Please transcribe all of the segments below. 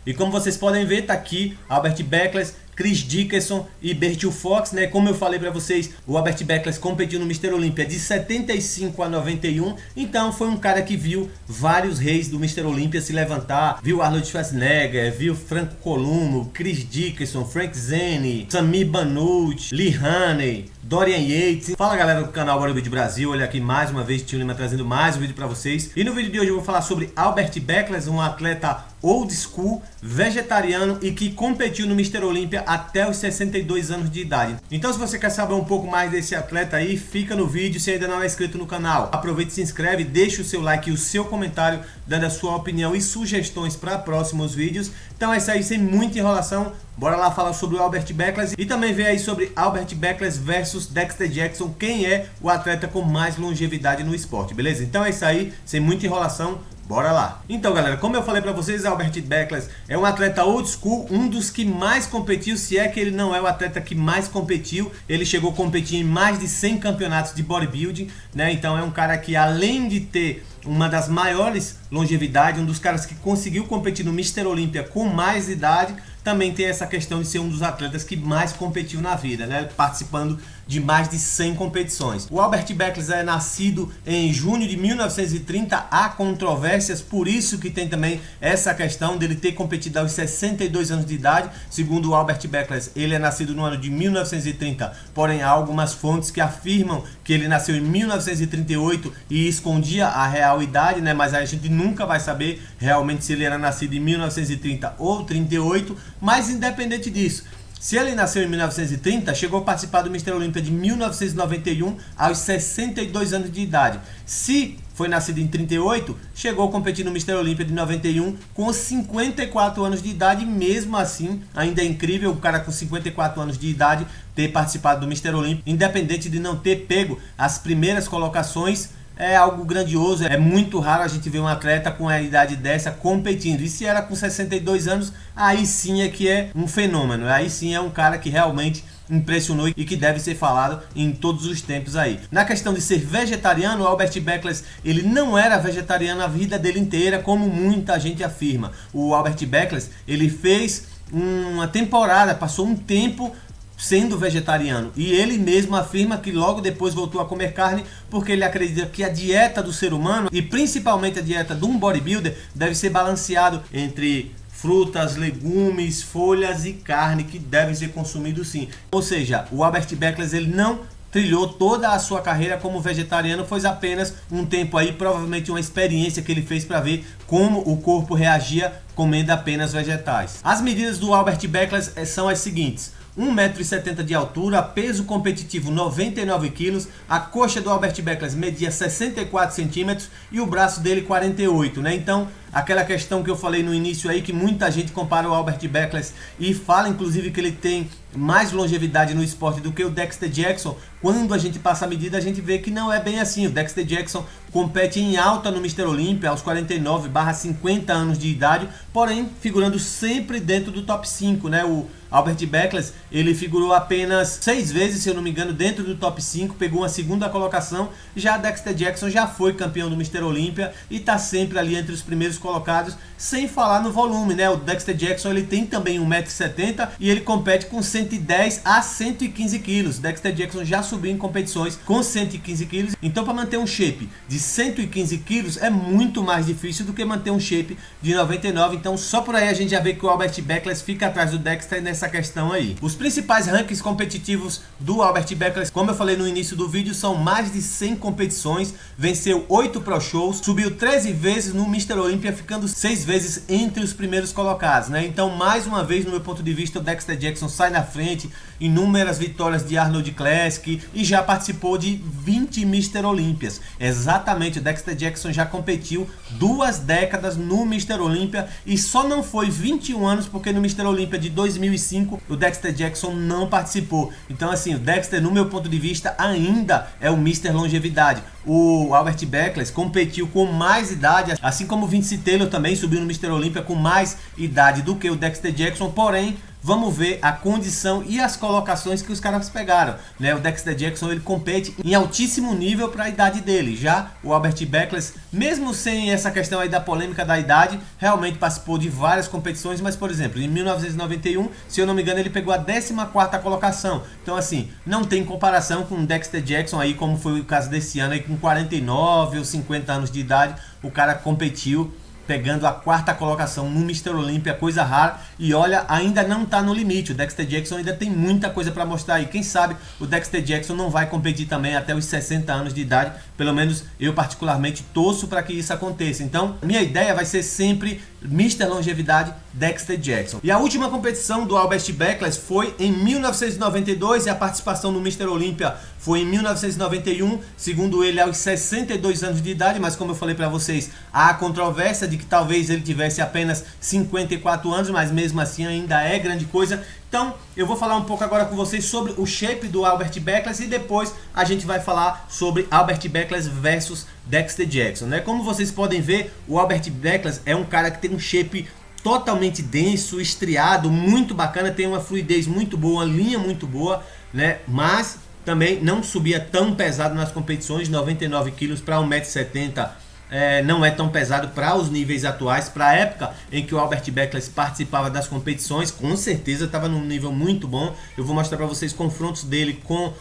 E como vocês podem ver, tá aqui Albert Beckless, Chris Dickerson e Bertil Fox, né? Como eu falei para vocês, o Albert Beckless competiu no Mr. Olympia de 75 a 91, então foi um cara que viu vários reis do Mr. Olympia se levantar, viu Arnold Schwarzenegger, viu Franco Columbo, Chris Dickerson, Frank Zane, Samir Bannout, Lee Haney, Dorian Yates. Fala galera do canal Bodybuilding Brasil, olha aqui mais uma vez Tio Lima trazendo mais um vídeo para vocês. E no vídeo de hoje eu vou falar sobre Albert Beckless, um atleta old school, vegetariano e que competiu no Mr. Olympia até os 62 anos de idade. Então se você quer saber um pouco mais desse atleta aí, fica no vídeo. Se ainda não é inscrito no canal, aproveite e se inscreve, deixa o seu like e o seu comentário dando a sua opinião e sugestões para próximos vídeos. Então é isso aí, sem muita enrolação, bora lá falar sobre o Albert Beckless e também ver aí sobre Albert Beckless versus Dexter Jackson, quem é o atleta com mais longevidade no esporte, beleza? Então é isso aí, sem muita enrolação, bora lá! Então galera, como eu falei pra vocês, Albert Beckless é um atleta old school, um dos que mais competiu, se é que ele não é o atleta que mais competiu. Ele chegou a competir em mais de 100 campeonatos de bodybuilding, né? Então é um cara que, além de ter uma das maiores longevidades, um dos caras que conseguiu competir no Mr. Olympia com mais idade, também tem essa questão de ser um dos atletas que mais competiu na vida, né? Participando de mais de 100 competições. O Albert Beckless é nascido em junho de 1930, há controvérsias, por isso que tem também essa questão dele ter competido aos 62 anos de idade. Segundo o Albert Beckless, ele é nascido no ano de 1930, porém há algumas fontes que afirmam que ele nasceu em 1938 e escondia a real idade, né? Mas a gente nunca vai saber realmente se ele era nascido em 1930 ou 38, mas independente disso, se ele nasceu em 1930, chegou a participar do Mr. Olympia de 1991 aos 62 anos de idade. Se foi nascido em 38, chegou a competir no Mr. Olympia de 91 com 54 anos de idade. Mesmo assim, ainda é incrível o cara com 54 anos de idade ter participado do Mr. Olympia, independente de não ter pego as primeiras colocações. É algo grandioso, é muito raro a gente ver um atleta com a idade dessa competindo. E se era com 62 anos, aí sim é que é um fenômeno. Aí sim é um cara que realmente impressionou e que deve ser falado em todos os tempos aí. Na questão de ser vegetariano, o Albert Beckless, ele não era vegetariano a vida dele inteira, como muita gente afirma. O Albert Beckless, ele fez uma temporada, passou um tempo sendo vegetariano, e ele mesmo afirma que logo depois voltou a comer carne, porque ele acredita que a dieta do ser humano, e principalmente a dieta de um bodybuilder, deve ser balanceado entre frutas, legumes, folhas e carne, que devem ser consumidos sim. Ou seja, o Albert Beckless, ele não trilhou toda a sua carreira como vegetariano, foi apenas um tempo aí, provavelmente uma experiência que ele fez para ver como o corpo reagia comendo apenas vegetais. As medidas do Albert Beckless são as seguintes: 1,70 m de altura, peso competitivo 99 kg, a coxa do Albert Beckless media 64 cm e o braço dele 48, né? Então, aquela questão que eu falei no início aí, que muita gente compara o Albert Beckless e fala inclusive que ele tem mais longevidade no esporte do que o Dexter Jackson. Quando a gente passa a medida, a gente vê que não é bem assim. O Dexter Jackson compete em alta no Mr. Olympia aos 49/50 anos de idade, porém figurando sempre dentro do top 5, né? O Albert Beckless, ele figurou apenas 6 vezes, se eu não me engano, dentro do top 5, pegou uma segunda colocação. Já Dexter Jackson já foi campeão do Mr. Olympia e está sempre ali entre os primeiros colocados, sem falar no volume, né? O Dexter Jackson, ele tem também 1,70 m e ele compete com 110 a 115 kg. Dexter Jackson já subiu em competições com 115 kg, então para manter um shape de 115 kg é muito mais difícil do que manter um shape de 99. Então só por aí a gente já vê que o Albert Beckless fica atrás do Dexter nessa questão aí. Os principais rankings competitivos do Albert Beckless, como eu falei no início do vídeo, são mais de 100 competições, venceu 8 Pro Shows, subiu 13 vezes no Mr. Olympia, ficando 6 vezes entre os primeiros colocados, né? Então, mais uma vez, no meu ponto de vista, o Dexter Jackson sai na frente, inúmeras vitórias de Arnold Classic e já participou de 20 Mr. Olympias. Exatamente, o Dexter Jackson já competiu 2 décadas no Mr. Olympia e só não foi 21 anos porque no Mr. Olympia de 2005 o Dexter Jackson não participou. Então assim, o Dexter, no meu ponto de vista, ainda é o Mr. Longevidade. O Albert Beckless competiu com mais idade, assim como o Vince Taylor também subiu no Mr. Olympia com mais idade do que o Dexter Jackson, porém vamos ver a condição e as colocações que os caras pegaram, né? O Dexter Jackson, ele compete em altíssimo nível para a idade dele. Já o Albert Beckless, mesmo sem essa questão aí da polêmica da idade, realmente participou de várias competições, mas por exemplo, em 1991, se eu não me engano, ele pegou a 14ª colocação. Então assim, não tem comparação com o Dexter Jackson aí, como foi o caso desse ano aí, com 49 ou 50 anos de idade, o cara competiu pegando a 4ª colocação no Mr. Olympia, coisa rara. E olha, ainda não está no limite. O Dexter Jackson ainda tem muita coisa para mostrar aí. Quem sabe o Dexter Jackson não vai competir também até os 60 anos de idade. Pelo menos eu particularmente torço para que isso aconteça. Então, minha ideia vai ser sempre Mr. Longevidade Dexter Jackson. E a última competição do Albert Beckless foi em 1992 e a participação no Mr. Olympia foi em 1991, segundo ele aos 62 anos de idade, mas como eu falei para vocês, há a controvérsia de que talvez ele tivesse apenas 54 anos, mas mesmo assim ainda é grande coisa. Então eu vou falar um pouco agora com vocês sobre o shape do Albert Beckless e depois a gente vai falar sobre Albert Beckless versus Dexter Jackson, né? Como vocês podem ver, o Albert Beckless é um cara que tem um shape totalmente denso, estriado, muito bacana, tem uma fluidez muito boa, uma linha muito boa, né? Mas também não subia tão pesado nas competições, 99 quilos para 1,70 m. Não é tão pesado para os níveis atuais, para a época em que o Albert Beckless participava das competições, com certeza estava num nível muito bom. Eu vou mostrar para vocês confrontos dele com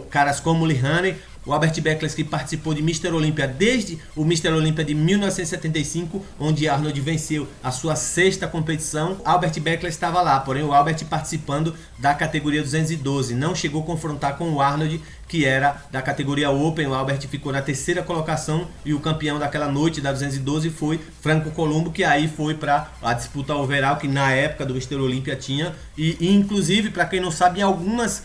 caras como Lee Haney. O Albert Beckless, que participou de Mr. Olympia desde o Mr. Olympia de 1975, onde Arnold venceu a sua 6ª competição. Albert Beckless estava lá, porém o Albert participando da categoria 212, não chegou a confrontar com o Arnold, que era da categoria Open. O Albert ficou na 3ª colocação e o campeão daquela noite da 212 foi Franco Columbu, que aí foi para a disputa overall, que na época do Mr. Olympia tinha. E inclusive, para quem não sabe, em alguns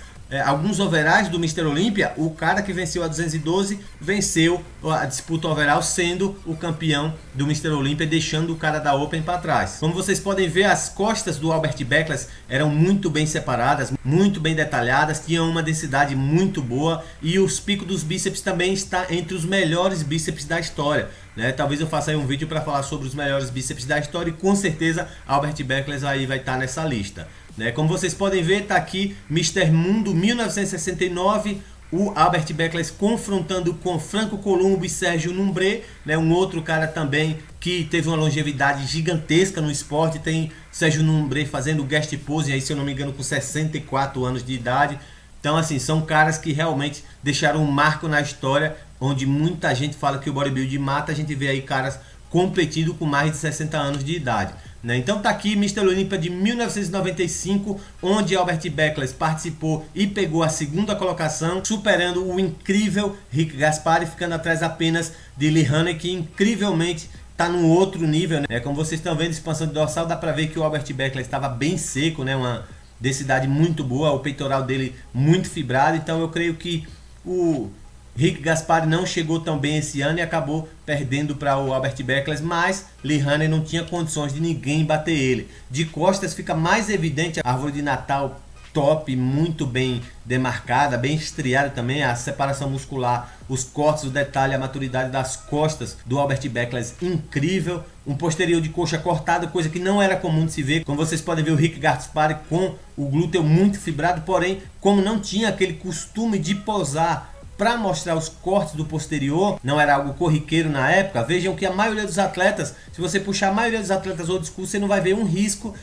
overalls do Mr. Olympia, o cara que venceu a 212 venceu a disputa overall, sendo o campeão do Mr. Olympia, deixando o cara da Open para trás. Como vocês podem ver, as costas do Albert Beckless eram muito bem separadas, muito bem detalhadas, tinham uma densidade muito boa e os picos dos bíceps também está entre os melhores bíceps da história, né? Talvez eu faça aí um vídeo para falar sobre os melhores bíceps da história e com certeza Albert Beckless aí vai estar nessa lista. Como vocês podem ver, está aqui Mr. Mundo 1969, o Albert Beckless confrontando com Franco Columbu e Sérgio Numbré, né? Um outro cara também que teve uma longevidade gigantesca no esporte. Tem Sérgio Numbré fazendo guest pose, aí, se eu não me engano, com 64 anos de idade. Então assim, são caras que realmente deixaram um marco na história, onde muita gente fala que o bodybuilding mata. A gente vê aí caras competindo com mais de 60 anos de idade, né? Então tá aqui Mr. Olympia de 1995, onde Albert Beckless participou e pegou a 2ª colocação, superando o incrível Rick Gaspari, ficando atrás apenas de Lee Haney, que incrivelmente tá num outro nível, né? Como vocês estão vendo, expansão de dorsal, dá pra ver que o Albert Beckless estava bem seco, né? Uma densidade muito boa, o peitoral dele muito fibrado. Então eu creio que o Rick Gaspari não chegou tão bem esse ano e acabou perdendo para o Albert Beckless, mas Lee Haney não tinha condições de ninguém bater ele. De costas fica mais evidente a árvore de Natal top, muito bem demarcada, bem estriada também, a separação muscular, os cortes, o detalhe, a maturidade das costas do Albert Beckless incrível. Um posterior de coxa cortado, coisa que não era comum de se ver. Como vocês podem ver, o Rick Gaspari com o glúteo muito fibrado, porém, como não tinha aquele costume de posar para mostrar os cortes do posterior, não era algo corriqueiro na época. Vejam que a maioria dos atletas, se você puxar a maioria dos atletas old school, você não vai ver um risco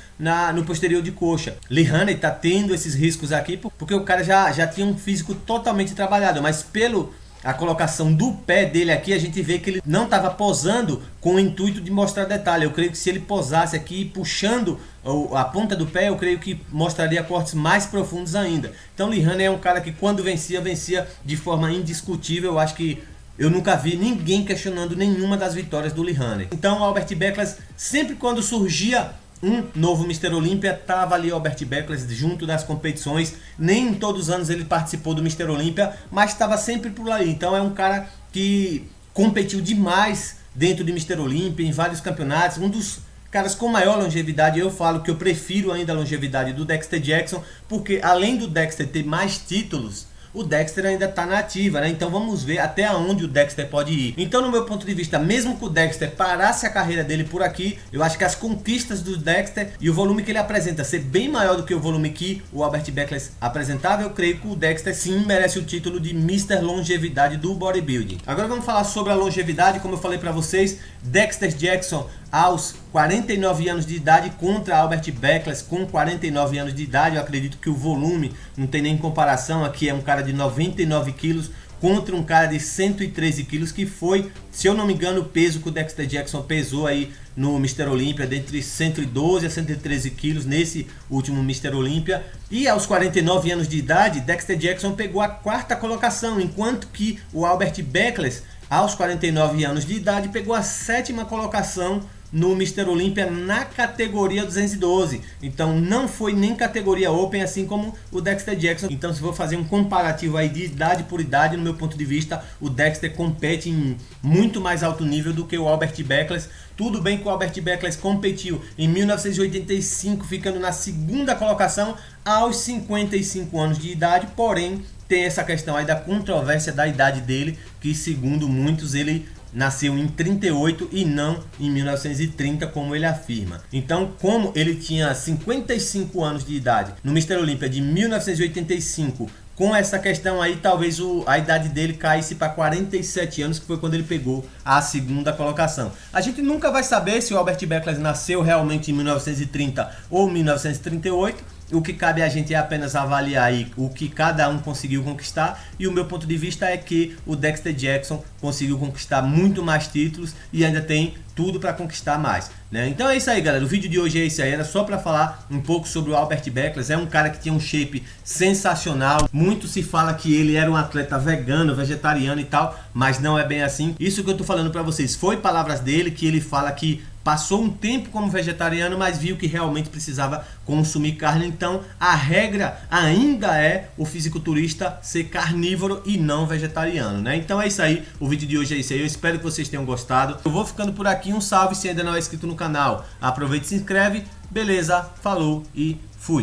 no posterior de coxa. Lee Haney tá tendo esses riscos aqui porque o cara já tinha um físico totalmente trabalhado, mas pelo a colocação do pé dele aqui, a gente vê que ele não estava posando com o intuito de mostrar detalhe. Eu creio que se ele posasse aqui puxando a ponta do pé, eu creio que mostraria cortes mais profundos ainda. Então Lee Haney é um cara que quando vencia de forma indiscutível. Eu acho que eu nunca vi ninguém questionando nenhuma das vitórias do Lee Haney. Então o Albert Beckless, sempre quando surgia um novo Mr. Olympia, estava ali o Albert Beckless junto das competições. Nem em todos os anos ele participou do Mr. Olympia, mas estava sempre por ali. Então é um cara que competiu demais dentro de Mr. Olympia, em vários campeonatos. Um dos caras com maior longevidade. Eu falo que eu prefiro ainda a longevidade do Dexter Jackson, porque além do Dexter ter mais títulos, o Dexter ainda está na ativa, né? Então vamos ver até onde o Dexter pode ir. Então, no meu ponto de vista, mesmo que o Dexter parasse a carreira dele por aqui, eu acho que as conquistas do Dexter e o volume que ele apresenta ser bem maior do que o volume que o Albert Beckless apresentava, eu creio que o Dexter sim merece o título de Mr. Longevidade do bodybuilding. Agora vamos falar sobre a longevidade. Como eu falei para vocês, Dexter Jackson aos 49 anos de idade contra Albert Beckless com 49 anos de idade. Eu acredito que o volume não tem nem comparação. Aqui é um cara de 99 quilos contra um cara de 113 quilos, que foi, se eu não me engano, o peso que o Dexter Jackson pesou aí no Mr. Olympia, dentre 112 a 113 quilos nesse último Mr. Olympia. E aos 49 anos de idade, Dexter Jackson pegou a 4ª colocação, enquanto que o Albert Beckless, aos 49 anos de idade, pegou a 7ª colocação no Mr. Olympia na categoria 212. Então não foi nem categoria Open, assim como o Dexter Jackson. Então, se for fazer um comparativo aí de idade por idade, no meu ponto de vista, o Dexter compete em muito mais alto nível do que o Albert Beckless. Tudo bem que o Albert Beckless competiu em 1985, ficando na 2ª colocação aos 55 anos de idade, porém tem essa questão aí da controvérsia da idade dele, que segundo muitos ele nasceu em 38 e não em 1930, como ele afirma. Então, como ele tinha 55 anos de idade no Mr. Olympia de 1985, com essa questão aí, talvez a idade dele caísse para 47 anos, que foi quando ele pegou a 2ª colocação. A gente nunca vai saber se o Albert Beckless nasceu realmente em 1930 ou 1938. O que cabe a gente é apenas avaliar aí o que cada um conseguiu conquistar, e o meu ponto de vista é que o Dexter Jackson conseguiu conquistar muito mais títulos e ainda tem tudo para conquistar mais, né? Então é isso aí, galera. O vídeo de hoje é esse aí, era só para falar um pouco sobre o Albert Beckless. É um cara que tinha um shape sensacional. Muito se fala que ele era um atleta vegano, vegetariano e tal, mas não é bem assim. Isso que eu tô falando para vocês foi palavras dele, que ele fala que passou um tempo como vegetariano, mas viu que realmente precisava consumir carne. Então a regra ainda é o fisiculturista ser carnívoro e não vegetariano, né? Então é isso aí, o vídeo de hoje é isso aí. Eu espero que vocês tenham gostado. Eu vou ficando por aqui. Um salve, se ainda não é inscrito no canal, aproveita e se inscreve. Beleza, falou e fui!